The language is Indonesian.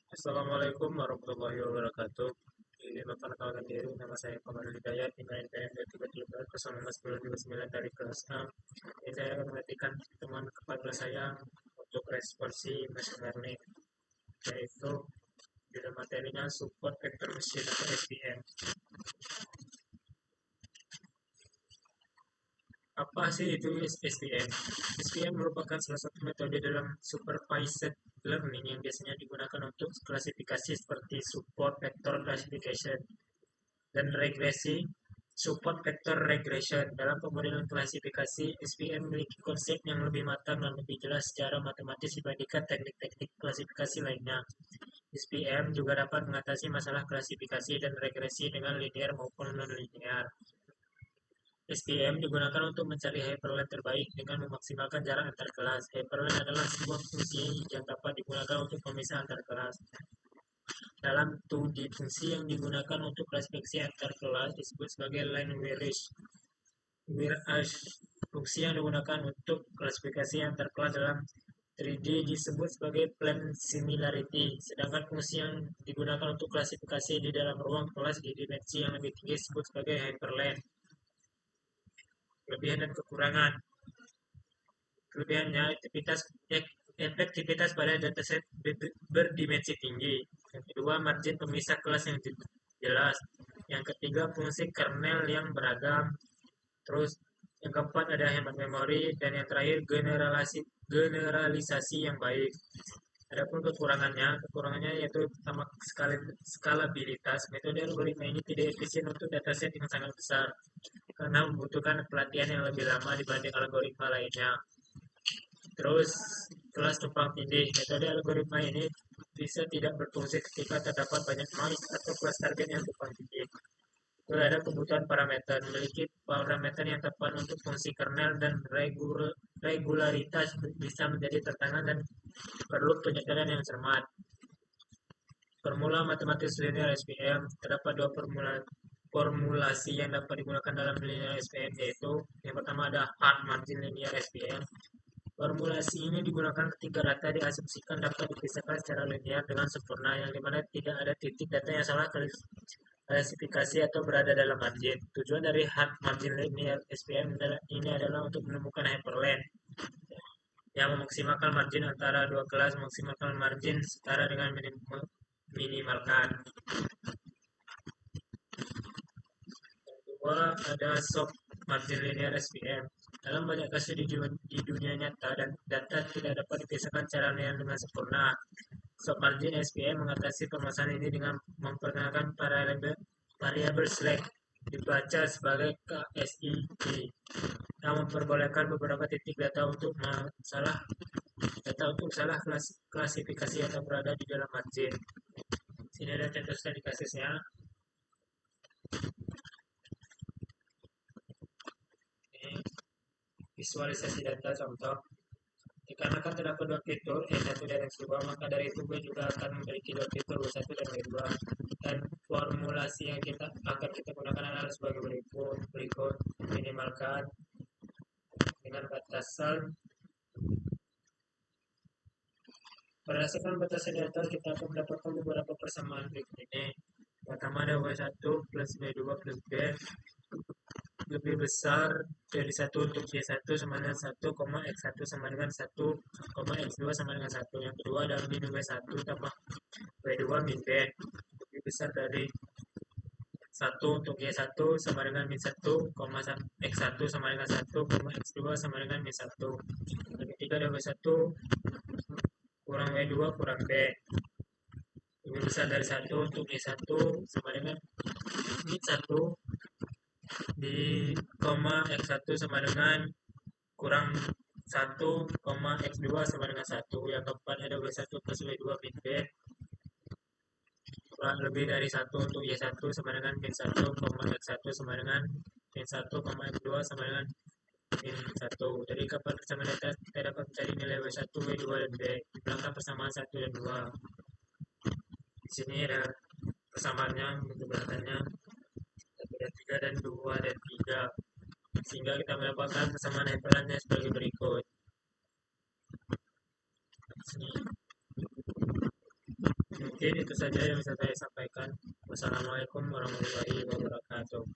Assalamualaikum warahmatullahi wabarakatuh. Ini perkenalkan diri, nama saya Komarudin Hidayat, di NPM 3 bersama Mas 229 dari kelas A. Ini saya akan mengajarkan teman kepada saya untuk responsi machine learning, yaitu judul materinya support vector machine atau SVM. Apa sih itu SVM? SVM merupakan salah satu metode dalam supervised learning yang biasanya digunakan untuk klasifikasi seperti support vector classification dan regresi support vector regression. Dalam pemodelan klasifikasi, SVM memiliki konsep yang lebih matang dan lebih jelas secara matematis dibandingkan teknik-teknik klasifikasi lainnya. SVM juga dapat mengatasi masalah klasifikasi dan regresi dengan linear maupun non-linear. SVM digunakan untuk mencari hyperlink terbaik dengan memaksimalkan jarak antar kelas. Hyperlink adalah sebuah fungsi yang dapat digunakan untuk pemisah antar kelas. Dalam 2D, fungsi yang digunakan untuk klasifikasi antar kelas disebut sebagai line weightage. Fungsi yang digunakan untuk klasifikasi antar kelas dalam 3D disebut sebagai plane similarity, sedangkan fungsi yang digunakan untuk klasifikasi di dalam ruang kelas di dimensi yang lebih tinggi disebut sebagai hyperlane. Kelebihan dan kekurangan. Kelebihannya, efektivitas pada dataset berdimensi tinggi. Yang kedua, margin pemisah kelas yang jelas. Yang ketiga, fungsi kernel yang beragam. Terus yang keempat ada hemat memori, dan yang terakhir generalisasi yang baik. Adapun kekurangannya yaitu pertama skalabilitas. Metode algoritma ini tidak efisien untuk dataset yang sangat besar karena membutuhkan pelatihan yang lebih lama dibanding algoritma lainnya. Terus kelas tumpang tindih. Metode algoritma ini bisa tidak berfungsi ketika terdapat banyak noise atau kelas target yang tumpang tindih. Terus ada kebutuhan parameter. Memiliki parameter yang tepat untuk fungsi kernel dan regularitas bisa menjadi tantangan dan perlu penyedaran yang cermat. Formula matematis linear SVM. Terdapat dua formulasi yang dapat digunakan dalam linear SVM, yaitu yang pertama ada hard margin linear SVM. Formulasi ini digunakan ketika data diasumsikan dapat dipisahkan secara linear dengan sempurna, yang dimana tidak ada titik data yang salah klasifikasi atau berada dalam margin. Tujuan dari hard margin linear SVM ini adalah untuk menemukan hyperlane yang memaksimalkan margin antara dua kelas, memaksimalkan margin setara dengan minimalkan. Kedua, ada soft margin linear SVM. Dalam banyak kasus di dunia nyata, dan data tidak dapat dipisahkan secara linear dengan sempurna. Soft margin SVM mengatasi permasalahan ini dengan memperkenalkan variabel select, dibaca sebagai KSID, yang memperbolehkan beberapa titik data untuk salah klasifikasi atau berada di dalam margin. Sini ada contoh studi kasusnya. Ini visualisasi data contoh. Dikarenakan terdapat dua fitur E1 dan X2, maka dari itu B juga akan memiliki dua fitur W1 dan W2. Dan formulasi yang akan kita gunakan adalah sebagai berikut. Minimalkan dengan batasan. Berdasarkan batasan data, kita akan mendapatkan beberapa persamaan berikut ini. Pertama ada W1 plus W2 plus B lebih besar dari 1 untuk Y1 sama dengan 1, X1 sama dengan 1, X2 sama dengan 1. Yang kedua adalah min W1 tambah W2 min B lebih besar dari 1 untuk Y1 sama dengan min 1, X1 sama dengan 1, X2 sama dengan min 1. Yang ketiga ada W1 kurang W2 kurang B lebih besar dari 1 untuk Y1 sama dengan min 1 di X1 sama dengan kurang 1, X2 sama dengan 1. Yang keempat ada W1 plus W2 min B kurang lebih dari 1 untuk Y1 sama dengan min 1, X1 sama dengan min 1, X2 sama dengan min 1. Dari kapan persamaan data kita dapat mencari nilai W1, W2, dan B di belakang persamaan 1 dan 2. Di sini ada persamaannya, bentuk belakangnya 1 dan 3 dan 2 dan 3. Sehingga kita mendapatkan persamaan hyperlane sebagai berikut. Sini. Mungkin itu saja yang bisa saya sampaikan. Wassalamualaikum warahmatullahi wabarakatuh.